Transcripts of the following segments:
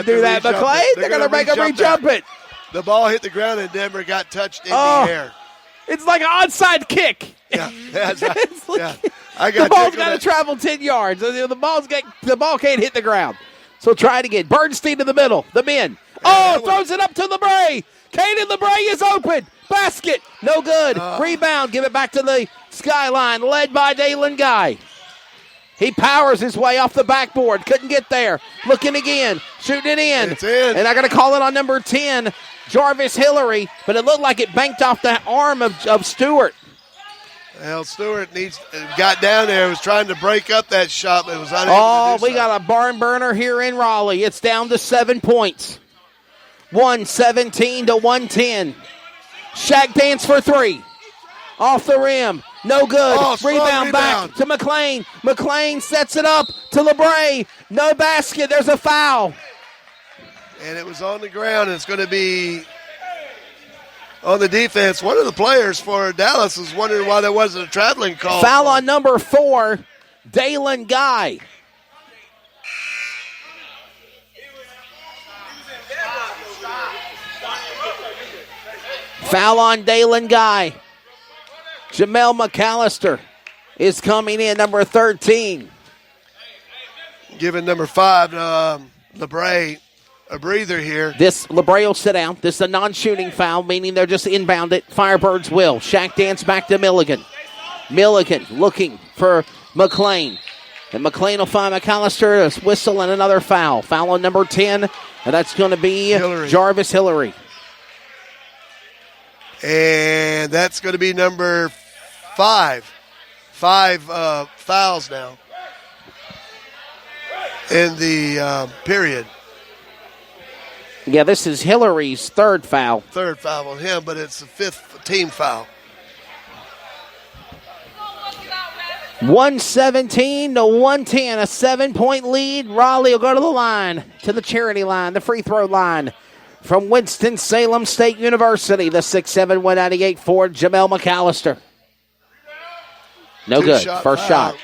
can't do that, McLean. They're going to make him re-jump it. The ball hit the ground and Denver got touched in the air. It's like an onside kick. Yeah, it's like, I got the ball's got to travel 10 yards. The ball can't hit the ground. So try it again. Bernstein to the middle. The men. Throws it up to LeBray. Caden LeBray is open. Basket. No good. Rebound. Give it back to the Skyline, led by Dalen Guy. He powers his way off the backboard. Couldn't get there. Looking again. Shooting it in. It's in. And I got to call it on number 10, Jarvis Hillary. But it looked like it banked off the arm of Stewart. Well, Stewart got down there, was trying to break up that shot, but was unable to do we got a barn burner here in Raleigh. It's down to 7 points. 117 to 110. Shaq dance for three. Off the rim. No good. Rebound back to McLean. McLean sets it up to LeBray. No basket. There's a foul. And it was on the ground. It's going to be on the defense. One of the players for Dallas was wondering why there wasn't a traveling call. Foul on number 4, Dalen Guy. Foul on Dalen Guy. Jamel McAllister is coming in, number 13. Giving number 5, LeBray, a breather here. This LeBray will sit down. This is a non-shooting foul, meaning they're just inbound it. Firebirds will. Shaq dance back to Milligan. Milligan looking for McLean. And McLean will find McAllister, a whistle, and another foul. Foul on number 10, and that's going to be Jarvis Hillary. And that's going to be number 5. 5 fouls now in the period. Yeah, this is Hillary's third foul. Third foul on him, but it's the 5th team foul. 117 to 110, a 7-point lead. Raleigh will go to the line, to the charity line, the free throw line. From Winston-Salem State University, the 6'7", 198 forward, Jamel McAllister. No good. First shot.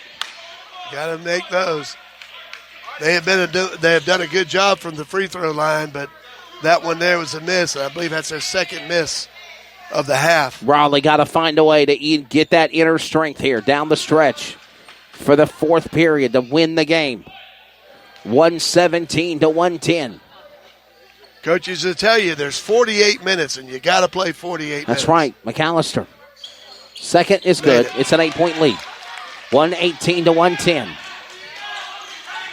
Got to make those. They have done a good job from the free throw line, but that one there was a miss. I believe that's their second miss of the half. Raleigh got to find a way to get that inner strength here down the stretch for the fourth period to win the game. 117 to 110. Coaches will tell you there's 48 minutes, and you got to play 48 minutes. That's right. McAllister. Second is good. It's an 8-point lead. 118 to 110.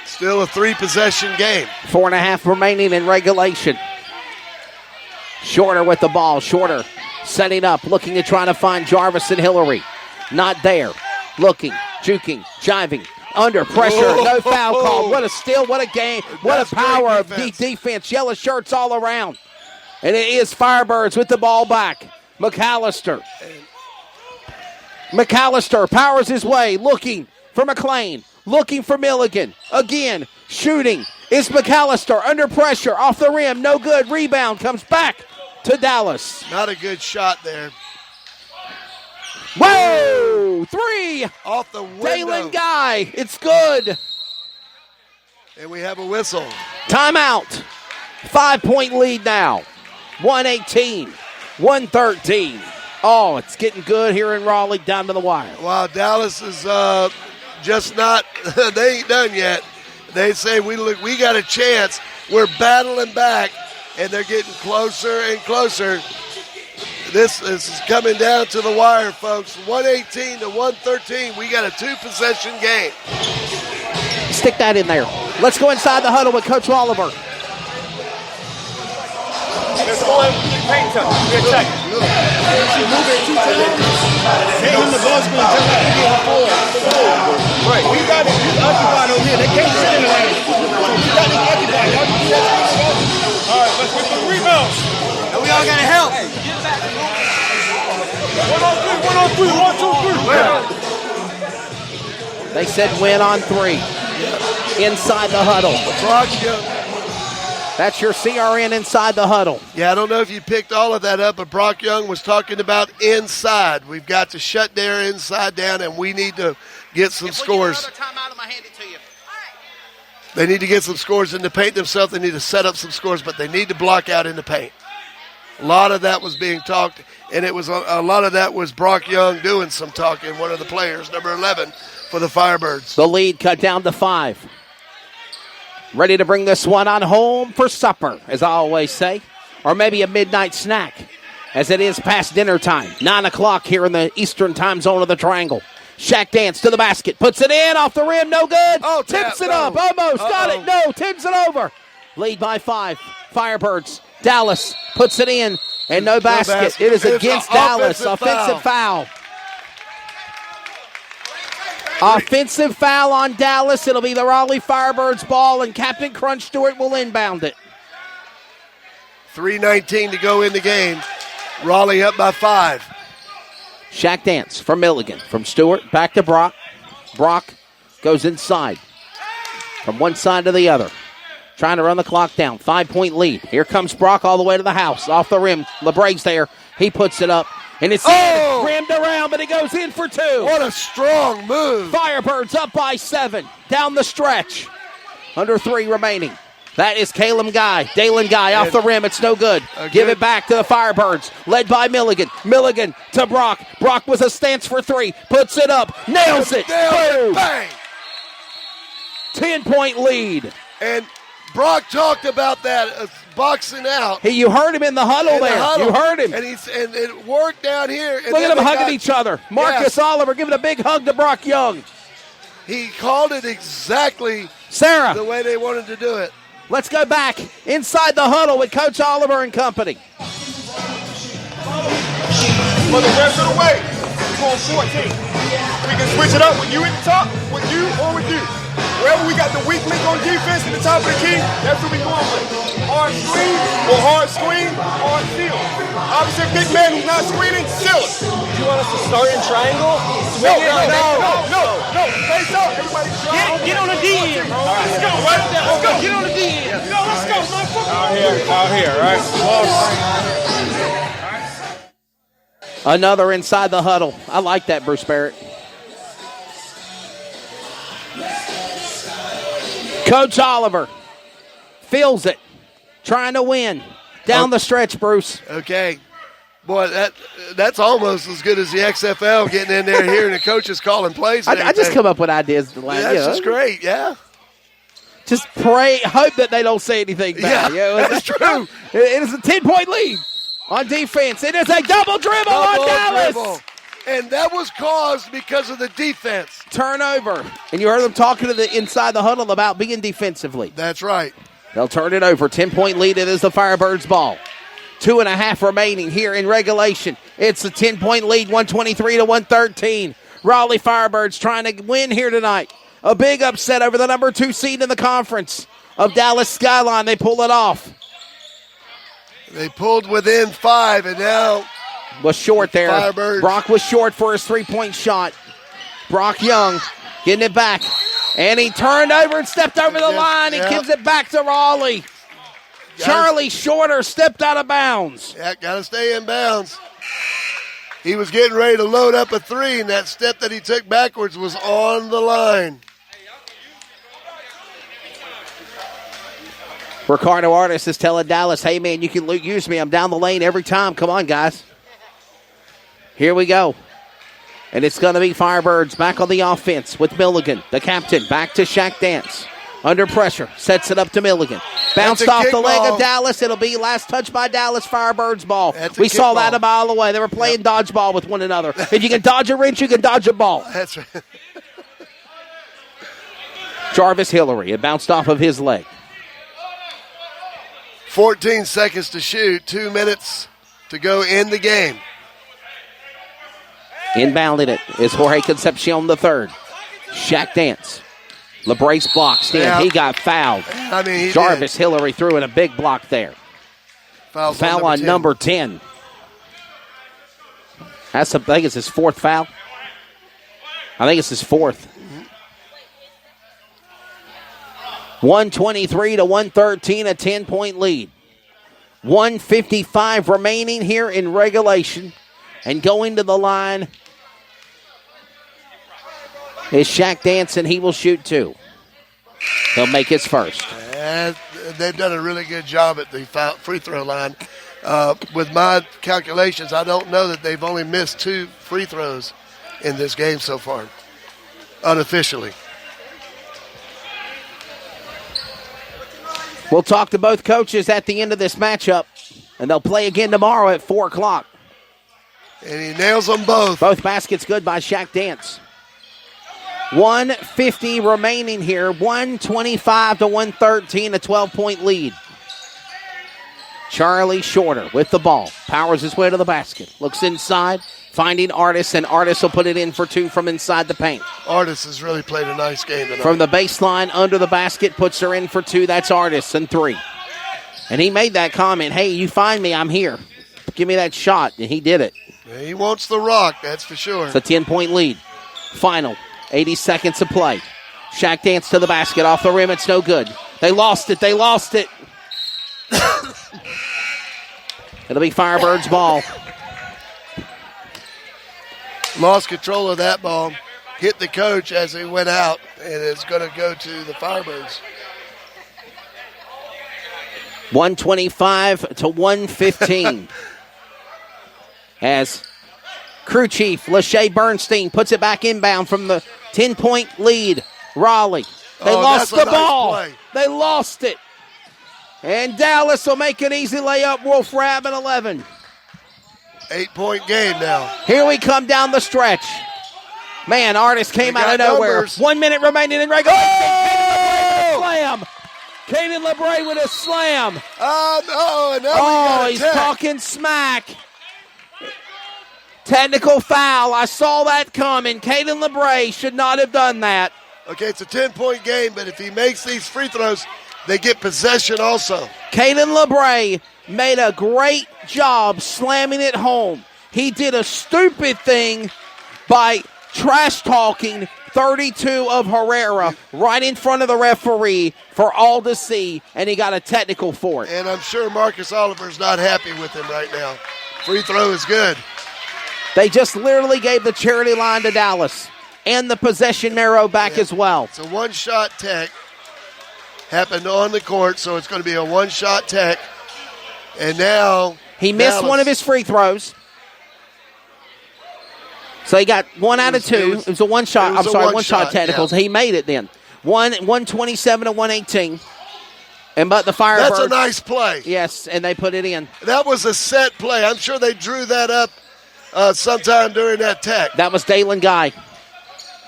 Still a 3-possession game. 4.5 remaining in regulation. Shorter with the ball. Shorter setting up, looking to try to find Jarvis and Hillary. Not there. Looking, juking, jiving. Under pressure, no foul call. What a steal, what a game, what a power of defense. Yellow shirts all around. And it is Firebirds with the ball back. McAllister. McAllister powers his way, looking for McLean, looking for Milligan. Again, shooting. It's McAllister under pressure, off the rim, no good. Rebound comes back to Dallas. Not a good shot there. Whoa! 3 off the window. Dalen Guy. It's good. And we have a whistle. Timeout. 5-point lead now. 118, 113. Oh, it's getting good here in Raleigh down to the wire. Wow, Dallas is just not, they ain't done yet. They say, we got a chance. We're battling back, and they're getting closer and closer. This is coming down to the wire, folks. 118 to 113. We got a 2-possession game. Stick that in there. Let's go inside the huddle with Coach Oliver. Let's go in the paint tunnel. Here, check it. Right. We got it occupied over here. They can't sit in the lane. We got it occupied. All right, let's get the rebounds. And we all got to help. Hey, get back. 1 on 3. They said win on 3. Inside the huddle. Brock Young. That's your CRN inside the huddle. Yeah, I don't know if you picked all of that up, but Brock Young was talking about inside. We've got to shut their inside down, and we need to get some scores. Another timeout, I'm going to hand it to you. They need to get some scores in the paint themselves. They need to set up some scores, but they need to block out in the paint. A lot of that was being talked, and it was a lot of that was Brock Young doing some talking, one of the players, number 11 for the Firebirds. The lead cut down to 5. Ready to bring this one on home for supper, as I always say, or maybe a midnight snack, as it is past dinner time. 9 o'clock here in the eastern time zone of the Triangle. Shaq Dance to the basket, puts it in, off the rim, no good. Oh, tips it up, almost, got it, no, tips it over. Lead by 5, Firebirds. Dallas puts it in, and no basket. It is against Dallas, offensive foul. Offensive foul on Dallas. It'll be the Raleigh Firebirds ball, and Captain Crunch Stewart will inbound it. 3:19 to go in the game. Raleigh up by 5. Shaq Dance from Milligan. From Stewart back to Brock. Brock goes inside. From one side to the other. Trying to run the clock down. 5-point lead. Here comes Brock all the way to the house. Off the rim. LeBray's there. He puts it up. And it's rimmed around, but it goes in for 2. What a strong move. Firebirds up by 7. Down the stretch. Under 3 remaining. That is Dalen Guy off the rim. It's no good. Give it back to the Firebirds. Led by Milligan. Milligan to Brock. Brock was a stance for 3. Puts it up. Nails it. Boom. Bang. 10-point lead. And Brock talked about that boxing out. You heard him in the huddle there. You heard him. And it worked down here. And look at them hugging each other. Marcus Oliver giving a big hug to Brock Young. He called it exactly Sarah, the way they wanted to do it. Let's go back inside the huddle with Coach Oliver and company. For the rest of the way, we're going 14. We can switch it up with you at the top, with you, or with you. Wherever we got the weak link on defense at the top of the key, that's what we're going with. Hard screen, or hard screen, hard seal. Obviously, big man who's not screening, seal it. You want us to start in triangle? No. Face up. Everybody Get on the D end. Let's go, right? Let's go. Get on the D end. Let's go, motherfucker. Out here, right? Another inside the huddle. I like that, Bruce Barrett. Coach Oliver feels it, trying to win. Down the stretch, Bruce. Okay. Boy, that's almost as good as the XFL getting in there, hearing the coaches calling plays. I just come up with ideas. That's just great, yeah. Just pray, hope that they don't say anything bad. Yeah, that's true. It is a 10-point lead on defense. It is a double dribble on Dallas. Dribble. And that was caused because of the defense. Turnover. And you heard them talking to the inside the huddle about being defensively. That's right. They'll turn it over. 10-point lead. It is the Firebirds ball. 2.5 remaining here in regulation. It's a 10-point lead, 123 to 113. Raleigh Firebirds trying to win here tonight. A big upset over the number 2 seed in the conference of Dallas Skyline. They pull it off. They pulled within 5, and now was short there. Firebirds. Brock was short for his 3-point shot. Brock Young getting it back. And he turned over and stepped over the line. He gives it back to Raleigh. Charlie Shorter stepped out of bounds. Yeah, got to stay in bounds. He was getting ready to load up a 3, and that step that he took backwards was on the line. Ricardo Artis is telling Dallas, hey, man, you can use me. I'm down the lane every time. Come on, guys. Here we go. And it's going to be Firebirds back on the offense with Milligan, the captain, back to Shaq Dance. Under pressure, sets it up to Milligan. Bounced off the leg of Dallas. It'll be last touch by Dallas, Firebirds ball. We saw that a mile away. They were playing dodgeball with one another. If you can dodge a wrench, you can dodge a ball. That's right. Jarvis Hillary, it bounced off of his leg. 14 seconds to shoot, 2 minutes to go in the game. Inbounded it is Jorge Concepcion III. Shaq Dance. LeBrace blocks in. He got fouled. I mean, Jarvis Hillary threw in a big block there. Foul on number 10. I think it's his 4th foul. I think it's his 4th. 123 to 113, a 10-point lead. 1:55 remaining here in regulation. And going to the line is Shaq Dance, and he will shoot 2. He'll make his first. And they've done a really good job at the free throw line. With my calculations, I don't know that they've only missed 2 free throws in this game so far, unofficially. We'll talk to both coaches at the end of this matchup, and they'll play again tomorrow at 4 o'clock. And he nails them both. Both baskets good by Shaq Dance. 1:50 remaining here. 125 to 113, a 12-point lead. Charlie Shorter with the ball. Powers his way to the basket. Looks inside, finding Artis, and Artis will put it in for 2 from inside the paint. Artis has really played a nice game tonight. From the baseline, under the basket, puts her in for 2. That's Artis, and 3. And he made that comment, hey, you find me, I'm here. Give me that shot, and he did it. He wants the rock, that's for sure. It's a 10-point lead. Final, 80 seconds of play. Shaq Dance to the basket, off the rim, it's no good. They lost it. It'll be Firebirds ball. Lost control of that ball. Hit the coach as he went out, and it's going to go to the Firebirds. 125 to 115. As crew chief Lachey Bernstein puts it back inbound from the 10-point lead. Raleigh. They lost the ball. Nice play. They lost it. And Dallas will make an easy layup. Wolf Rab at 11. 8-point game now. Here we come down the stretch. Man, Artis came out of nowhere. Numbers. 1 minute remaining in regulation. Slam. Caden LeBray with a slam. And He's talking smack. Technical foul. I saw that coming. Caden LeBray should not have done that. Okay, it's a 10-point game, but if he makes these free throws, they get possession also. Caden LeBray made a great job slamming it home. He did a stupid thing by trash-talking 32 of Herrera right in front of the referee for all to see, and he got a technical for it. And I'm sure Marcus Oliver's not happy with him right now. Free throw is good. They just literally gave the charity line to Dallas and the possession arrow back as well. It's a one-shot tech. Happened on the court, so it's going to be a one-shot tech. And now he missed Dallas. one of his free throws. So he got 1 out of 2. It was a one-shot. One-shot technical. So he made it then. 127 to 118. But the Firebirds. That's a nice play. Yes, and they put it in. That was a set play. I'm sure they drew that up sometime during that tech. That was Dalen Guy.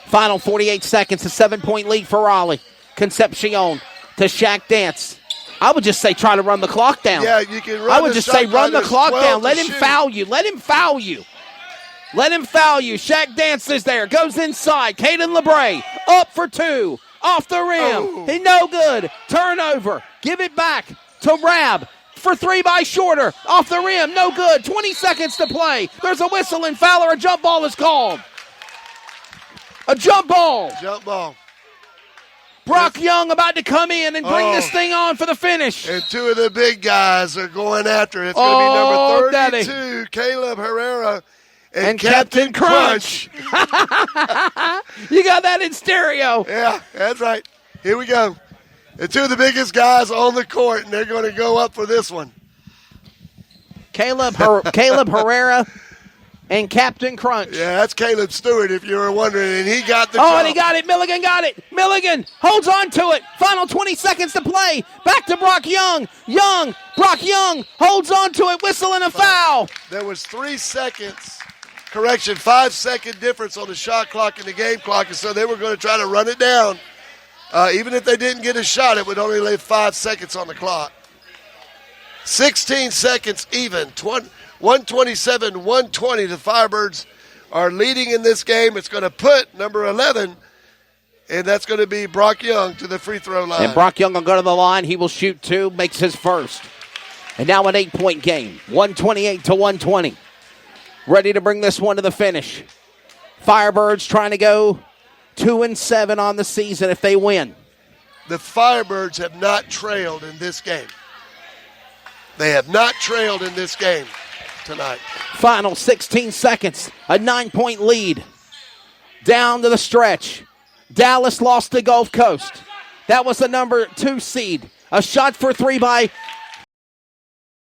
Final 48 seconds, a 7-point lead for Raleigh. Concepcion to Shaq Dance. I would just say try to run the clock down. Yeah, you can run I would just say run the clock down. Let him shoot. foul you. Let him foul you. Let him foul you. Shaq Dance is there. Goes inside. Caden LeBray up for 2. Off the rim. Oh. He no good. Turnover. Give it back to Rab. For 3 by Shorter. Off the rim. No good. 20 seconds to play. There's a whistle and Fowler. A jump ball is called. A jump ball. Jump ball. Brock Young about to come in and bring this thing on for the finish. And 2 of the big guys are going after it. It's going to be number 32, Daddy. Caleb Herrera, And Captain Crunch. You got that in stereo. Yeah, that's right. Here we go. And 2 of the biggest guys on the court, and they're going to go up for this one. Caleb Herrera and Captain Crunch. Yeah, that's Caleb Stewart, if you were wondering, and he got the jump. And he got it. Milligan got it. Milligan holds on to it. Final 20 seconds to play. Back to Brock Young. Brock Young holds on to it. Whistle and a foul. There was 3 seconds. 5-second difference on the shot clock and the game clock, and so they were going to try to run it down. Even if they didn't get a shot, it would only leave 5 seconds on the clock. 16 seconds even. 127-120. The Firebirds are leading in this game. It's going to put number 11, and that's going to be Brock Young, to the free throw line. And Brock Young will go to the line. He will shoot 2, makes his first. And now an 8-point game. 128 to 120. Ready to bring this one to the finish. Firebirds trying to go 2-7 on the season if they win. The Firebirds have not trailed in this game. They have not trailed in this game tonight. Final 16 seconds. A 9-point lead. Down to the stretch. Dallas lost to Gulf Coast. That was the number 2 seed. A shot for 3 by